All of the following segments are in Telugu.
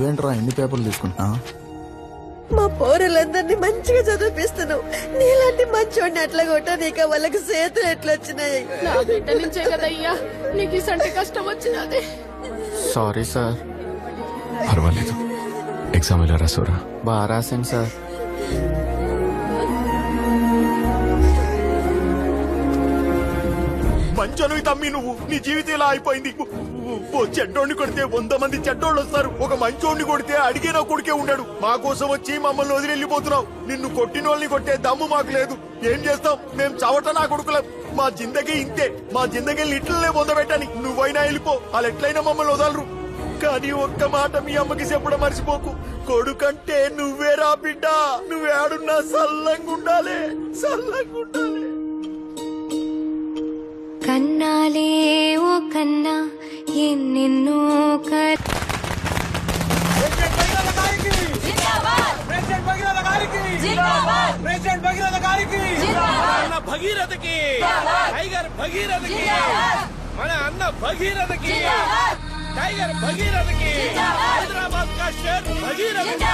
నువ్వేంట్రా ఎన్ని పేపర్లు తీసుకుంటున్నా? మా పోరలందరినీ మంచిగా చదివిపిస్తున్నావు. నీలాంటి మంచోడిని అట్లా కొట్టా నీకు వాళ్ళకి చేతులు ఎట్లా వచ్చినాయి? నా బిడ్డ నుంచే కదయ్యా నీకు ఇసంటి కష్టం వచ్చినది. Sorry sir. పర్వాలేదు. ఎగ్జామ్ ఎలా రాసావురా? బాగా రాశాను సార్. మంచోనివి తమ్మి నువ్వు. నీ జీవితం ఇలా అయిపోయింది. ఓ చెడ్డోడిని కొడితే 100 మంది చెడ్డోళ్ళు వస్తారు. ఒక మంచోడిని కొడితే అడిగే నా కొడుకే ఉండడు. మా కోసం వచ్చి మమ్మల్ని వదిలి వెళ్ళిపోతున్నావు. నిన్ను కొట్టిన వాళ్ళని కొట్టే దమ్ము మాకు లేదు. ఏం చేస్తాం? మేం చవట నా కొడుకులం. మా జిందగీ ఇంతే. మా జిందగీని ఇట్లనే పొందబెట్టని. నువ్వైనా వెళ్ళిపో. వాళ్ళు ఎట్లయినా మమ్మల్ని వదలరు. కానీ ఒక్క మాట మీ అమ్మకి చెప్పడం మర్చిపోకు. కొడుకంటే నువ్వేరా బిడ్డ. నువ్వేడున్నా సల్లంగుండాలి, సల్లంగుండాలి. కన్నాలే ఓ కన్నా ఎన్నెన్నో భగీరథకి టైగర్ భగీరథకి మన అన్న భగీరథకి టైగర్ భగీరథకి హైదరాబాద్ కా షేర్ భగీరథకి.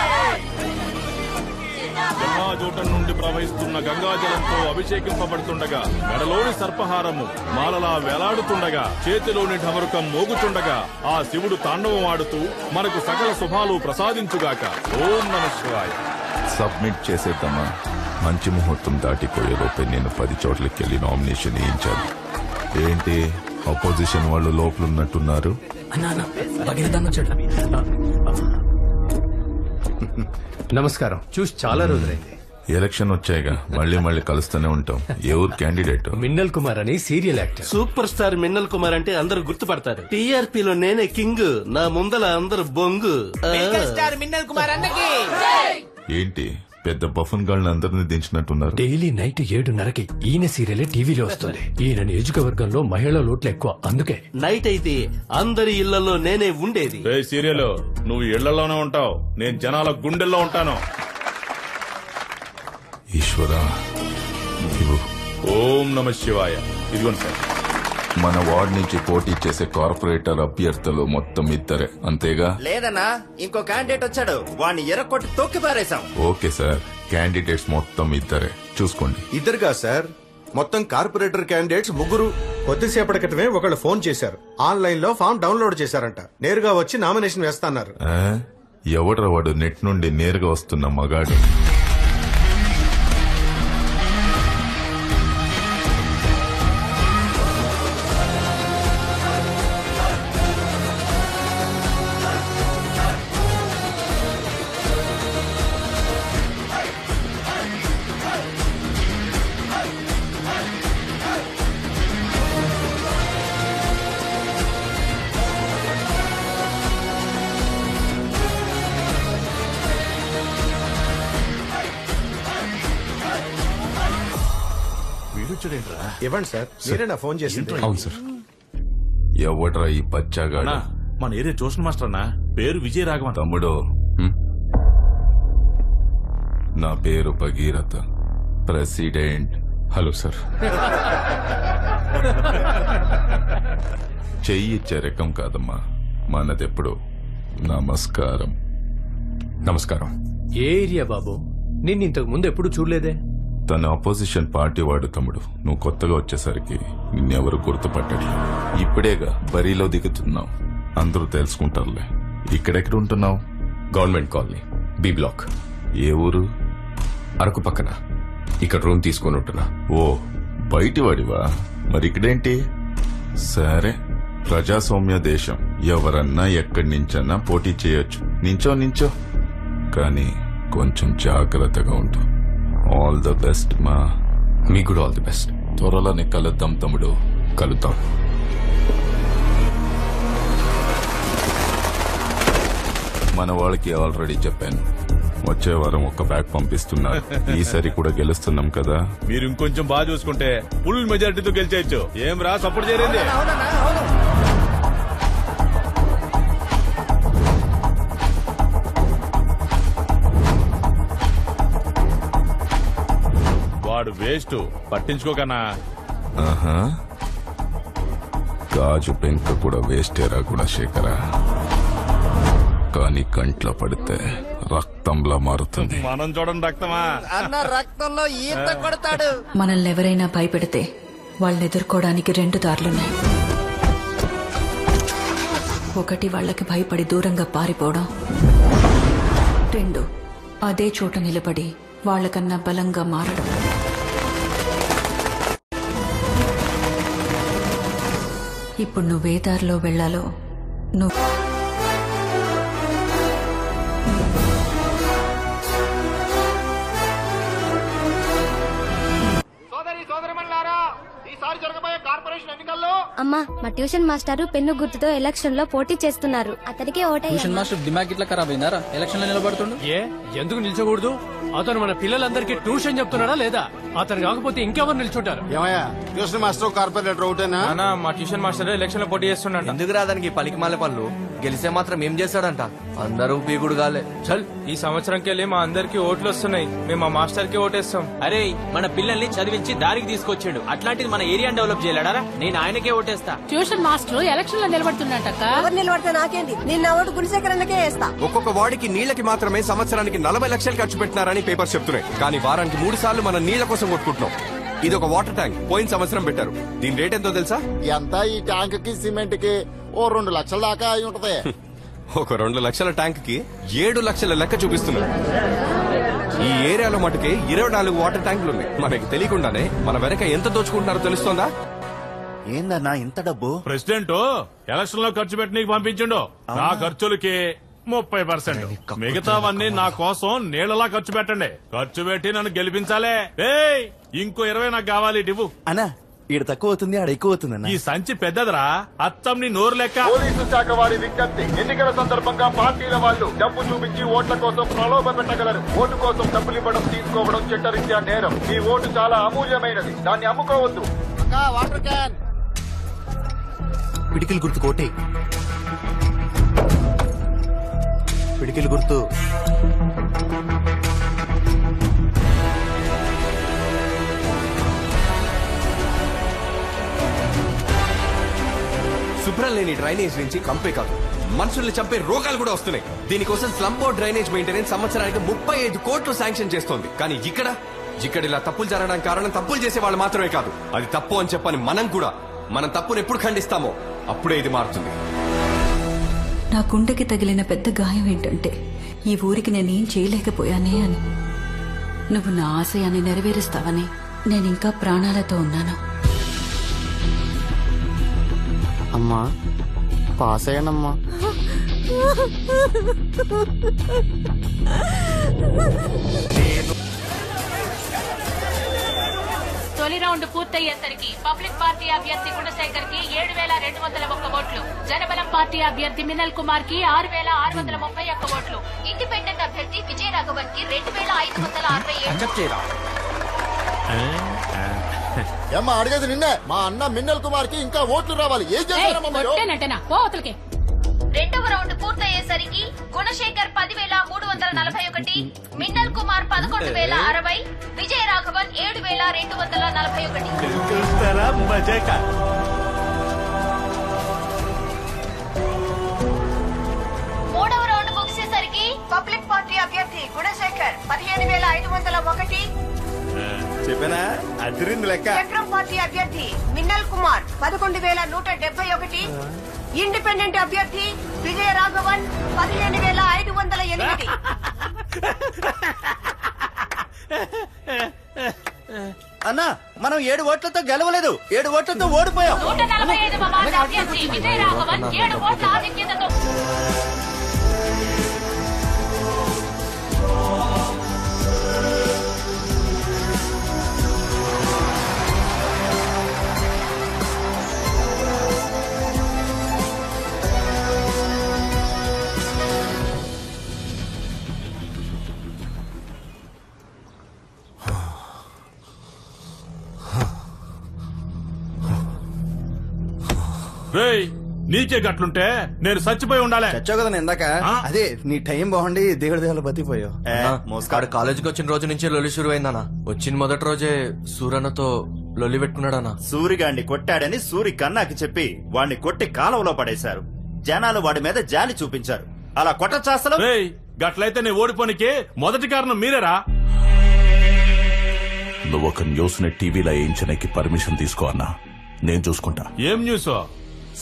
జోటం నుండి ప్రవహిస్తున్న గంగాజలంతో అభిషేకింపబడుతుండగా మెడలోని సర్పహారము మాలలా వేలాడుతుండగా చేతిలోని ఢమరుకం మోగుతుండగా ఆ శివుడు తాండవం ఆడుతూ మనకు సకల శుభాలు ప్రసాదించుగాక. ఓం నమః శివాయ. సబ్మిట్ చేసేద్దామా? మంచి ముహూర్తం దాటిపోయేలోపే నేను 10 చోట్లకి వెళ్ళి నామినేషన్ వేయించాను. ఏంటి అపోజిషన్ వాళ్ళు లోపలున్నట్టున్నారు? నమస్కారం. చూసి చాలా రోజులైంది. ఎలక్షన్ వచ్చాయిగా, మళ్ళీ కలుస్తూనే ఉంటాం. ఎవరు క్యాండిడేట్? మిన్నల్ కుమార్ అని serial actor. Super star Minnal Kumar అంటే అందరూ గుర్తుపడతారు. టీఆర్పీలో నేనే కింగ్. నా ముందల అందరు బొంగు. స్టార్ మిన్నల్ కుమార్ అన్నకి ఏంటి పెద్ద బఫన్ గాళ్ళని అందరినీ దించినట్టున్నారు? డైలీ నైట్ 7:30కి ఈయన సీరియలే టీవీలో వస్తుంది. ఈయన నియోజకవర్గంలో మహిళా లోట్లు ఎక్కువ, అందుకే నైట్ అయితే అందరి ఇళ్లలో నేనే ఉండేది. సీరియల్ నువ్వు ఇళ్లలోనే ఉంటావు, నేను జనాల గుండెల్లో ఉంటాను. ఈశ్వరా, ఓం నమః శివాయ. ఇదిగోండి సార్. మన వార్డ్ నుంచి పోటీ చేసే కార్పొరేటర్ అభ్యర్థులు మొత్తం 2 అంతేగా? లేదన్నా, ఇంకో క్యాండిడేట్ వచ్చాడు. వాడిని ఎర్రకొట్టి తొక్కి పారేశాం. ఓకే సార్, క్యాండిడేట్స్ మొత్తం 2 చూసుకోండి. 2గా సార్? మొత్తం కార్పొరేటర్ క్యాండిడేట్స్ 3. కొద్దిసేపటి క్రితమే ఒకళ్ళు ఫోన్ చేశారు. ఆన్లైన్ లో ఫామ్ డౌన్లోడ్ చేశారంట. నేరుగా వచ్చి నామినేషన్ వేస్తాన్నారు. ఎవడ్రా వాడు నెట్ నుండి నేరుగా వస్తున్న మగాడు? ఇవ్వండి సార్. మీరేనా ఫోన్ చేసింది? అవును సార్. ఎవడ్రా ఈ పచ్చాగాడు? మన ఏరియా ట్యూషన్ మాస్టర్ అన్న, పేరు విజయరాఘవన్. తమ్ముడు, నా పేరు భగీరథ, ప్రెసిడెంట్. Hello sir. చెయ్యి ఇచ్చే రకం కాదమ్మా మనదెప్పుడు. నమస్కారం. నమస్కారం. ఏ ఏరియా బాబు? నిన్ను ఇంతకు ముందు ఎప్పుడు చూడలేదే. తన అపోజిషన్ పార్టీ వాడు తమ్ముడు. నువ్వు కొత్తగా వచ్చేసరికి నిన్నెవరు గుర్తుపట్టట్లేదు. ఇప్పుడేగా బరిలో దిగుతున్నావు, అందరూ తెలుసుకుంటారులే. ఇక్కడెక్కడ ఉంటున్నావు? Government colony, B block. ఏ ఊరు? అరకు పక్కన. ఇక్కడ రూమ్ తీసుకొని ఉంటున్నా. ఓ, బయటి వాడివా? మరి ఇక్కడేంటి? సరే, ప్రజాస్వామ్య దేశం. ఎవరన్నా ఎక్కడి నుంచన్నా పోటీ చేయొచ్చు. నించో కానీ కొంచెం జాగ్రత్తగా ఉంటు. ఆల్ ద బెస్ట్ మా. మీకు కూడా ఆల్ ది బెస్ట్. త్వరలోనే కలుద్దాం తమ్ముడు. కలుద్దాం. మన వాళ్ళకి ఆల్రెడీ చెప్పాను, వచ్చే వారం ఒక బ్యాగ్ పంపిస్తున్నారు. ఈసారి కూడా గెలుస్తున్నాం కదా. మీరు ఇంకొంచెం బాగా చూసుకుంటే ఫుల్ మెజారిటీతో గెలిచేయచ్చు. ఏం రా, సపోర్ట్ చేయండి. వాడు వేస్ట్, పట్టించుకోకనా. గాజు పెంక కూడా వేస్టేరా గుణశేఖరా. కానీ కంట్లో పడితే రక్తంలా మారుతుంది. మనం చూడండి రక్తమా అన్న రక్తంలో ఈత కొడతాడు. మనల్ని ఎవరైనా భయపెడితే వాళ్ళని ఎదుర్కోవడానికి 2 దారులున్నాయి. ఒకటి వాళ్ళకి భయపడి దూరంగా పారిపోవడం, 2 అదే చోట నిలబడి వాళ్ళకన్నా బలంగా మారడం. ఇప్పుడు నువ్వే దారిలో వెళ్లాలో నువ్వు అమ్మా, మా ట్యూషన్ మాస్టారు పెన్ను గుర్తుతో ఎలక్షన్ లో పోటీ చేస్తున్నారు. అతనికి ట్యూషన్ మాస్టర్ దిమాగ్ ఇట్లా ఖరాబ్ అయినారా? ఎలక్షన్ లో నిలబడుతుండు. ఎందుకు నిల్చోకూడదు? అతను మన పిల్లలందరికీ ట్యూషన్ చెప్తున్నాడా లేదా? అతను కాకపోతే ఇంకెవరు నిల్చుంటారు? ఏమయ్యా ట్యూషన్ మాస్టర్ కార్పొరేటర్ ఒకటేనా? మా ట్యూషన్ మాస్టర్ ఎలక్షన్ లో పోటీ చేస్తున్నాడు. ఎందుకు రాదానికి పలికి మాల పనులు? గెలిస్తే మాత్రం ఏం చేస్తాడంట? అందరూ పీకుడు గాలే. చల్, ఈ సంవత్సరంకి వెళ్ళి మా అందరికి ఓట్లు వస్తున్నాయి. మేము మా మాస్టర్ కి ఓటేస్తాం. అరే, మన పిల్లల్ని చదివించి దారికి తీసుకొచ్చాడు. అట్లాంటిది మన ఏరియా డెవలప్ చేయలేడా? నేను ఆయనకే ఓటేస్తా. ట్యూషన్ మాస్టర్ ఎలక్షన్ లో నిలబడుతున్నట్టక్క. ఎవరు నిలబడితే నాకేంటి? నేను నా ఓటు గుణశేఖరన్నకే వేస్తా. ఒక్కొక్క వార్డుకి నీళ్లకి మాత్రమే సంవత్సరానికి 40 లక్షలు ఖర్చు పెట్టినారని పేపర్స్ చెప్తున్నాయి. కానీ వారానికి 3 సార్లు మనం నీళ్ల కోసం కొట్టుకుంటున్నాం. ఇది ఒక వాటర్ ట్యాంక్ పోయిన సంవత్సరం పెట్టారు. దీని రేట్ ఎంతో తెలుసా? ఎంత? ఈ ట్యాంక్ కి సిమెంట్ కి ఓ 2 లక్షల దాకా అయి ఉంటది. ఒక 2 లక్షల ట్యాంక్ కి 7 లక్షల లెక్క చూపిస్తున్నారు. ఈ ఏరియాలో మటుకే 24 వాటర్ ట్యాంకులు ఉన్నాయి. మనకి తెలియకుండానే మన వెనక ఎంత దోచుకుంటున్నారో తెలుస్తోందా? ఏందన్నా ఇంత డబ్బు? ప్రెసిడెంట్ ఎలక్షన్ లో ఖర్చు పెట్టి నీకు పంపించిండు. నా ఖర్చులకి 30%. మిగతావన్నీ నా కోసం నీళ్ళలా ఖర్చు పెట్టండి. ఖర్చు పెట్టి నన్ను గెలిపించాలే. ఏయ్, ఇంకో 20 నాకు కావాలి. ఇవ్వు అన్నా. ఈడ తక్కువ అవుతుంది, ఆడ ఎక్కువ అవుతుంది. ఈ సంచి పెద్దదిరా, అత్తం నీ నోరు లెక్క. పోలీసు శాఖ వారి విజ్ఞప్తి: ఎన్నికల సందర్భంగా పార్టీల వాళ్ళు డబ్బు చూపించి ఓట్ల కోసం ప్రలోభ పెట్టగలరు. ఓటు కోసం డబ్బులు ఇవ్వడం, తీసుకోవడం చట్టరీత్యా నేరం. ఈ ఓటు చాలా అమూల్యమైనది, దాన్ని అమ్ముకోవద్దు. Water can. పిడికిలు గుర్తు కోటే. పిడికిలు గుర్తు. శుభ్రం లేని డ్రైనేజ్ నుంచి కంపే కాదు, మనుషుల్ని చంపే రోగాలు కూడా వస్తున్నాయి. దీనికోసం స్లమ్ బోర్డ్ డ్రైనేజ్ మెయింటెనెన్స్ సంవత్సరానికి 35 కోట్లు శాంక్షన్ చేస్తోంది. కానీ ఇక్కడ ఇలా తప్పులు జరగడానికి కారణం తప్పులు చేసే వాళ్ళు మాత్రమే కాదు. అది తప్పు అని చెప్పని మనం తప్పును ఎప్పుడు ఖండిస్తామో అప్పుడే ఇది మారుతుంది. నా గుండెకి తగిలిన పెద్ద గాయం ఏంటంటే ఈ ఊరికి నేనేం చేయలేకపోయానే అని. నువ్వు నా ఆశయాన్ని నెరవేరుస్తావని నేనింకా ప్రాణాలతో ఉన్నాను. అమ్మా, పాస్ అయ్యానమ్మా. తొలి రౌండ్ పూర్తయ్యేసరికి పబ్లిక్ పార్టీ అభ్యర్థి గుణశేఖర్ కి 7,201 ఓట్లు, జనబలం పార్టీ అభ్యర్థి మినల్ కుమార్ కి 6,631 ఓట్లు, ఇండిపెండెంట్ అభ్యర్థి విజయ రాఘవన్ కి 2,567. ఏమ్మా అడిగేది నిన్నే. మా అన్న మిన్నల్ కుమార్ కి ఇంకా ఓట్లు రావాలి. ఏం చేస్తారమ్మా? రెండవ రౌండ్ పూర్తయ్యేసరికి గుణశేఖర్ 10,341, మిన్నల్ కుమార్ 11,060, విజయ రాఘవన్ 7,241. మూడవ రౌండ్ ముగిసేసరికి పబ్లిక్ పార్టీ అభ్యర్థి గుణశేఖర్ 15,501, చెప్పనా అదిరింది లెక్క. చక్రం పార్టీ అభ్యర్థి మిన్నల్ కుమార్ 11,171, ఇండిపెండెంట్ అభ్యర్థి విజయ రాఘవన్ 15,508. అన్నా, మనం 7 ఓట్లతో గెలవలేదు, 7 ఓట్లతో ఓడిపోయాం. 145వ వార్డు అభ్యర్థి విజయ రాఘవన్ 7 ఓట్ల ఆధిక్యతతో. నీకే గట్లుంటే నేను చచ్చిపోయి ఉండాలి. చచ్చావు కదా ఇందాక. అదే నీ టైం బాగుండి దేవుడి దేవుళ్ళు బతికిపోయావు. మోస్కాడు కాలేజీకి వచ్చిన రోజు నుంచి లొల్లి షురు అయిందన్నా. వచ్చిన మొదటి రోజే సూరన్నతో లొల్లి పెట్టుకున్నాడన్నా. సూరిగాడిని కొట్టాడని సూరి కన్నాకి చెప్పి వాడిని కొట్టి కాలువలో పడేశారు. జనాలు వాడి మీద జాలి చూపించారు. అలా కొట్టచ్చా అసలు? గట్లయితే నేను ఓడిపోనికే మొదటి కారణం మీరేరా. నువ్వు ఒక న్యూస్ ని టీవీలో వేయించడానికి పర్మిషన్ తీసుకో అన్నా, నేను చూసుకుంటా. ఏం న్యూస్?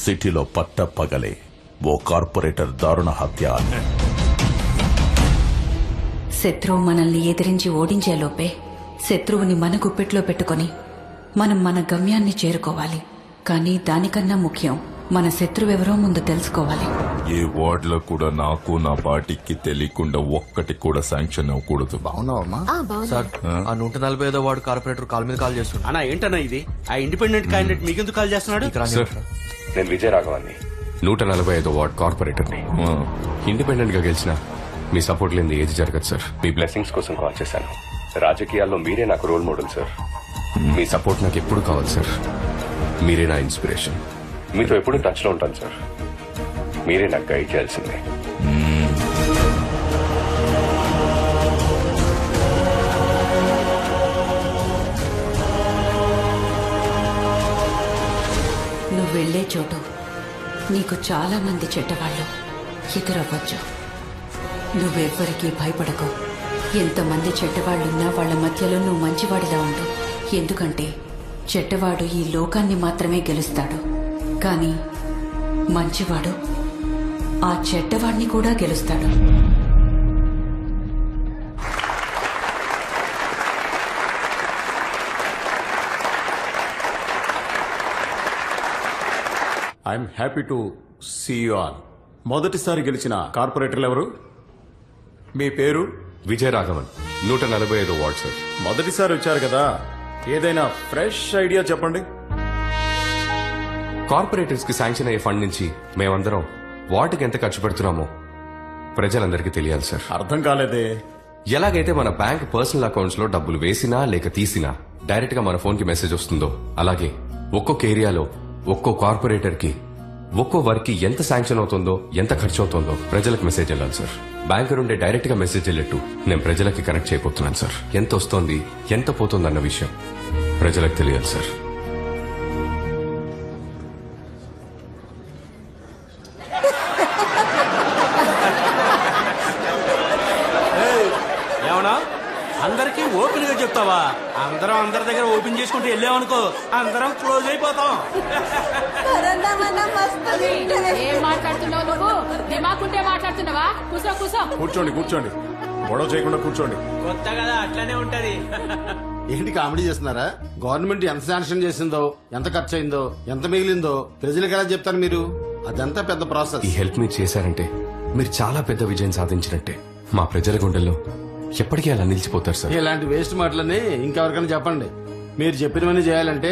సిటీలో పట్ట పగలే ఓ కార్పొరేటర్ దారుణ హత్య. శత్రువు మనల్ని ఎదిరించి ఓడించేలోపే శత్రువుని మన గుప్పెట్లో పెట్టుకొని మనం మన గమ్యాన్ని చేరుకోవాలి. కానీ దానికన్నా ముఖ్యం మన శత్రువెవరో ముందు తెలుసుకోవాలి. ఏ వార్డ్ లో కూడా నాకు నా పార్టీకి తెలియకుండా ఒక్కటి కూడా శాంక్షన్ అవ్వకూడదు. సార్, ఆ 145వ వార్డు కార్పొరేటర్ కాల్ మీద కాల్ చేస్తున్నాడు. అన్నా ఏంటన్నా ఇది? ఆ ఇండిపెండెంట్ క్యాండిడేట్ మీకెందుకు కాల్ చేస్తున్నాడు? నేను విజయరాఘవాన్ని, 145వ వార్డ్ కార్పొరేటర్ని. ఇండిపెండెంట్ గా గెలిచిన మీ సపోర్ట్ లేని ఏది జరగదు సార్. మీ బ్లెస్సింగ్స్ కోసం కాల్ చేశాను. రాజకీయాల్లో మీరే నాకు రోల్ మోడల్ సార్. మీ సపోర్ట్ నాకు ఎప్పుడు కావాలి సార్. మీరే నా ఇన్స్పిరేషన్. మీతో ఎప్పుడు టచ్ లో ఉంటాను సార్. మీరే నాకు గైడ్ చేయాల్సిందే. నువ్వు వెళ్లే చోటు నీకు చాలా మంది చెడ్డవాళ్ళు ఎదురవ్వచ్చు. నువ్వెవ్వరికీ భయపడకు. ఎంతమంది చెడ్డవాళ్లున్నా వాళ్ల మధ్యలో నువ్వు మంచివాడిలా ఉండు. ఎందుకంటే చెడ్డవాడు ఈ లోకాన్ని మాత్రమే గెలుస్తాడు, కానీ మంచివాడు ఆ చెడ్డవాడిని కూడా గెలుస్తాడు. I'm happy to see you all. మొదటిసారి గెలిచిన కార్పొరేటర్లు ఎవరు? మీ పేరు? విజయరాఘవన్, 145వ వార్డ్ సార్. మొదటిసారి వచ్చారు కదా, ఏదైనా ఫ్రెష్ ఐడియా చెప్పండి. కార్పొరేటర్స్ కి శాంక్షన్ అయ్యే ఫండ్ నుంచి మేమందరం వాటికి ఎంత ఖర్చు పెడుతున్నామో ప్రజలందరికీ తెలియాలి సార్. అర్థం కాలేదే. ఎలాగైతే మన బ్యాంక్ పర్సనల్ అకౌంట్స్ లో డబ్బులు వేసినా లేక తీసినా డైరెక్ట్ గా మన ఫోన్ కి మెసేజ్ వస్తుందో, అలాగే ఒక్కొక్క ఏరియాలో ఒక్కో కార్పొరేటర్ కి ఒక్కో వర్క్ కి ఎంత శాంక్షన్ అవుతుందో, ఎంత ఖర్చు అవుతుందో ప్రజలకు మెసేజ్ వెళ్ళాలి సార్. బ్యాంక్ నుండి డైరెక్ట్ గా మెసేజ్ వెళ్ళట్టు నేను ప్రజలకి కనెక్ట్ చేయబోతున్నాను సార్. ఎంత వస్తోంది, ఎంత పోతుంది అన్న విషయం ప్రజలకు తెలియాలి సార్. ఏమన్నా అందరికీ ఓపెన్ గా చెప్తావా? అందరం అందరి దగ్గర ఓపెన్ చేసుకుంటూ వెళ్ళామనుకో అందరం క్లోజ్ అయిపోతాం. ఏం మాట్లాడుతున్నావు నువ్వు? దిమాకుంటే మాట్లాడుతున్నావా? కూసో కూసో. కూర్చోండి కూర్చోండి, గొడవ చేయకుండా కూర్చోండి. కొత్త కదా, అట్లానే ఉంటది. ఏంటి కామెడీ చేస్తున్నారా? గవర్నమెంట్ ఎంత శాంక్షన్ చేసిందో, ఎంత ఖర్చు అయిందో, ఎంత మిగిలిందో ప్రజలకు ఎలా చెప్తారు మీరు? అదంతా పెద్ద ప్రాసెస్. ఈ హెల్ప్ మీరు చేశారంటే మీరు చాలా పెద్ద విజయం సాధించినట్టే. మా ప్రజల గుండెల్లో ఎప్పటికీ అలా నిలిచిపోతారు సార్. ఇలాంటి వేస్ట్ మాటలని ఇంకెవరికైనా చెప్పండి. మీరు చెప్పినవన్నీ చేయాలంటే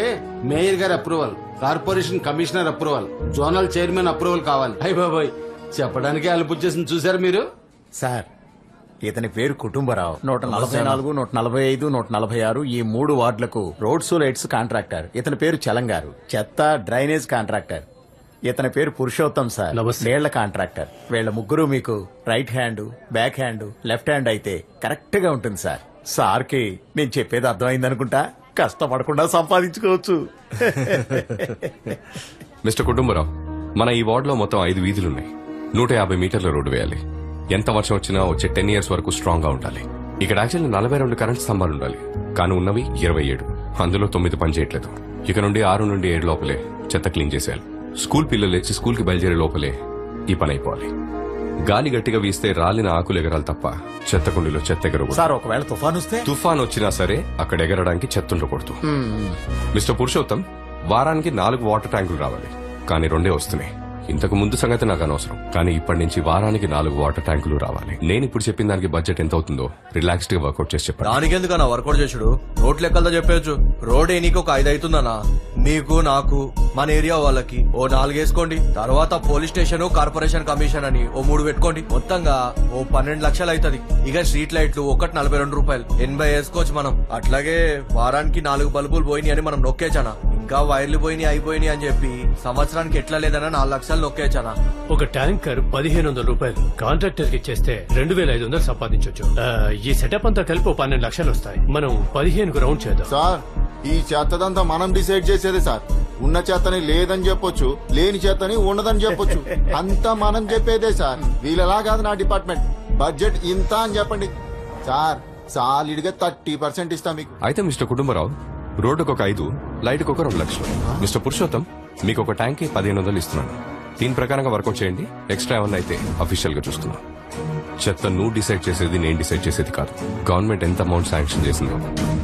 మేయర్ గారి approval, corporation commissioner approval, zonal chairman approval కావాలి. అయ్య బాబాయ్, చెప్పడానికి అలుపు చేసింది చూసారు మీరు. సార్, ఇతని పేరు కుటుంబరావు. 144, 145, 146 ఈ 3 వార్డులకు రోడ్స్ లైట్స్ కాంట్రాక్టర్. ఇతని పేరు చలంగారు, చెత్త డ్రైనేజ్ కాంట్రాక్టర్. ఇతని పేరు పురుషోత్తం సార్, నీళ్ల కాంట్రాక్టర్. వీళ్ళ ముగ్గురు మీకు right hand, back hand, left hand అయితే కరెక్ట్ గా ఉంటుంది సార్. సార్కి నేను చెప్పేది అర్థమైంది అనుకుంటా. కష్టపడకుండా సంపాదించుకోవచ్చు. మిస్టర్ కుటుంబరావు, మన ఈ వార్డులో మొత్తం 5 వీధులున్నాయి. 150 మీటర్ల రోడ్డు వేయాలి. ఎంత వర్షం వచ్చినా వచ్చే 10 years వరకు స్ట్రాంగ్ గా ఉండాలి. ఇక్కడ యాక్చువల్లీ 42 కరెంట్ స్తంభాలు ఉండాలి, కానీ ఉన్నవి 27. అందులో 9 పనిచేయట్లేదు. ఇక నుండి 6 నుండి 7 లోపలే చెత్త క్లీన్ చేసేయాలి. స్కూల్ పిల్లలు వచ్చి స్కూల్ కి బయలుదేరే లోపలే ఈ పని అయిపోవాలి. గాలి గట్టిగా వీస్తే రాలిన ఆకులు ఎగరాలి తప్ప చెత్త కుండీలో చెత్త ఎగరకూడదు. సార్, ఒకవేళ తుఫాన్ వస్తే? తుఫాన్ వచ్చినా సరే అక్కడ ఎగరడానికి చెత్త ఉండకూడదు. మిస్టర్ పురుషోత్తం, వారానికి 4 వాటర్ ట్యాంకులు రావాలి, కానీ 2 వస్తున్నాయి. ఇంతకు ముందు సంగతి నాకు అనవసరం, కానీ ఇప్పటి నుంచి వారానికి 4 వాటర్ ట్యాంకులు రావాలి. నేను ఇప్పుడు చెప్పిన దానికి బడ్జెట్ ఎంత అవుతుందో రిలాక్స్డ్ గా వర్కౌట్ చేసి చెప్పాను. దానికి ఎందుకన్నా వర్కౌట్ చేసుడు? రోడ్ లెక్కలతో చెప్పచ్చు. రోడ్ నీకు ఒక 5 అవుతుందన్నా. నీకు, నాకు, మన ఏరియా వాళ్ళకి ఓ 4 వేసుకోండి. తర్వాత పోలీస్ స్టేషన్, కార్పొరేషన్ కమిషన్ అని ఓ 3 పెట్టుకోండి. మొత్తంగా ఓ 12 లక్షలు అవుతుంది. ఇక స్ట్రీట్ లైట్లు ఒకటి 42 రూపాయలు, 80 వేసుకోవచ్చు మనం. అట్లాగే వారానికి 4 బల్బులు పోయినాయి అని మనం నొక్కేచానా. ఇంకా వైర్లు పోయినాయి, అయిపోయినాయి అని చెప్పి సంవత్సరానికి ఎట్లా లేదన్నా 4 లక్షలు నొక్కేచానా. ఒక ట్యాంకర్ 1500 రూపాయలు కాంట్రాక్టర్ కి ఇచ్చేస్తే 2500 సంపాదించవచ్చు. ఈ సెటప్ అంతా కలిపి 12 లక్షలు వస్తాయి. మనం 15కు రౌండ్ చేద్దాం. సార్, ఈ చెత్తదంతా మనం డిసైడ్ చేసేది సార్. ఉన్న చేతని లేదని చెప్పొచ్చు, లేని చేతని ఉండదని చెప్పొచ్చు. అంతా మనం చెప్పేదే సార్. వీళ్ళలా కాదు నా డిపార్ట్మెంట్. బడ్జెట్ ఇంత అని చెప్పండి సార్. సాలిడ్గా 30% ఇస్తా మీకు. అయితే మిస్టర్ కుటుంబరావు, రోడ్డుకు ఒక 5, లైట్కి ఒక 2 లక్షలు. మిస్టర్ పురుషోత్తం, మీకు ఒక ట్యాంక్కి 1500 ఇస్తున్నాను. దీని ప్రకారంగా వర్కౌట్ చేయండి. ఎక్స్ట్రా ఏమన్నా అయితే అఫీషియల్ గా చూస్తున్నాం. చెత్త నువ్వు డిసైడ్ చేసేది, నేను డిసైడ్ చేసేది కాదు. గవర్నమెంట్ ఎంత అమౌంట్ శాంక్షన్ చేసిందో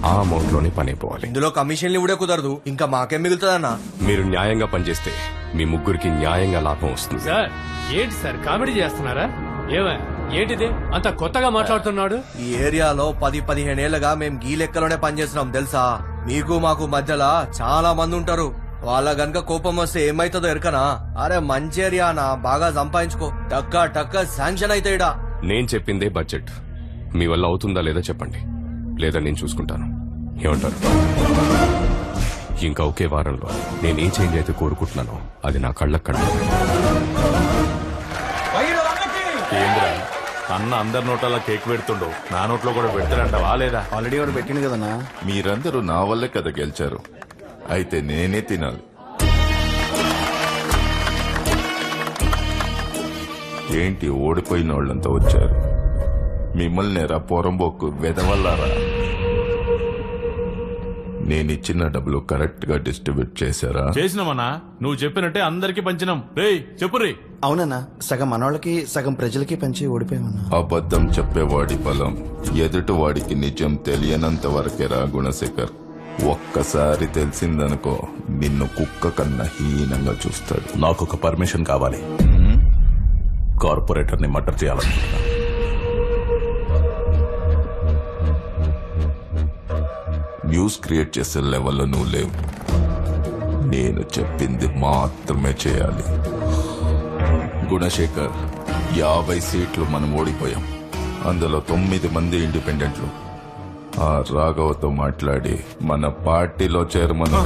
ఆ అమౌంట్ లోనే పని అయిపోవాలి. ఇందులో కమిషన్లు ఇవ్వడే కుదరదు. ఇంకా మాకేం మిగులుతుందన్నా? మీరు న్యాయంగా పనిచేస్తే మీ ముగ్గురికి న్యాయంగా లాభం వస్తుంది. సార్ ఏంటి సార్ కామెడీ చేస్తున్నారా? ఏంటిది అంత కొత్తగా మాట్లాడుతున్నాడు? ఈ ఏరియాలో 10-15 ఏళ్లుగా మేము గీ లెక్కలోనే పనిచేస్తున్నాం తెలుసా. మీకు మాకు మధ్యలో చాలా మంది ఉంటారు. వాళ్ళ గనక కోపం వస్తే ఏమైతుందో ఎరకనా? అరే మంచి ఏరియానా, బాగా సంపాదించుకో, టక్క శాంక్షన్ అయితే ఇడా. నేను చెప్పిందే బడ్జెట్. మీ వల్ల అవుతుందా లేదా చెప్పండి, లేదా నేను చూసుకుంటాను. ఏమంటారు? ఇంకా ఒకే వారంలో నేనేం చేంజ్ అయితే కోరుకుంటున్నానో అది నా కళ్ళకు కనబడాలి. ఏంద్రా అన్న అందరి నోట్ల కేక్ పెడుతుండో, నా నోట్లో కూడా పెడతాడంటావా లేదా? ఆల్రెడీ వాడు పెట్టింది కదన్నా. మీరందరూ నా వల్లే కదా గెలిచారు, అయితే నేనే తినాలి. ఏంటి ఓడిపోయిన వాళ్ళంతా వచ్చారు? మిమ్మల్ని రా పోరంబోకు వెదవల్లారా? నేనిచ్చిన డబ్బులు కరెక్ట్ గా డిస్ట్రిబ్యూట్ చేశారా? చేసినామన్నా, నువ్వు చెప్పినట్టే అందరికి పంచినాం. రేయ్ చెప్పుర్రీ. అవునన్నా, సగం మనోళ్ళకి సగం ప్రజలకి పంచి ఓడిపోయామన్నా. అబద్ధం చెప్పేవాడి బలం ఎదుటివాడికి నిజం తెలియనంత వరకేరా గుణశేఖర్. ఒక్కసారి తెలిసిందనుకో నిన్ను కుక్క కన్నా హీనంగా చూస్తాడు. నాకు ఒక పర్మిషన్ కావాలి. కార్పొరేటర్ ని మర్డర్ చేయాలనుకుంటున్నా. న్యూస్ క్రియేట్ చేసే లెవెల్లో నువ్వు లేవు. నేను చెప్పింది మాత్రమే చేయాలి. గుణశేఖర్, 50 సీట్లు మనం ఓడిపోయాం. అందులో 9 మంది ఇండిపెండెంట్లు. ఆ రాఘవతో మాట్లాడి మన పార్టీలో చైర్మన్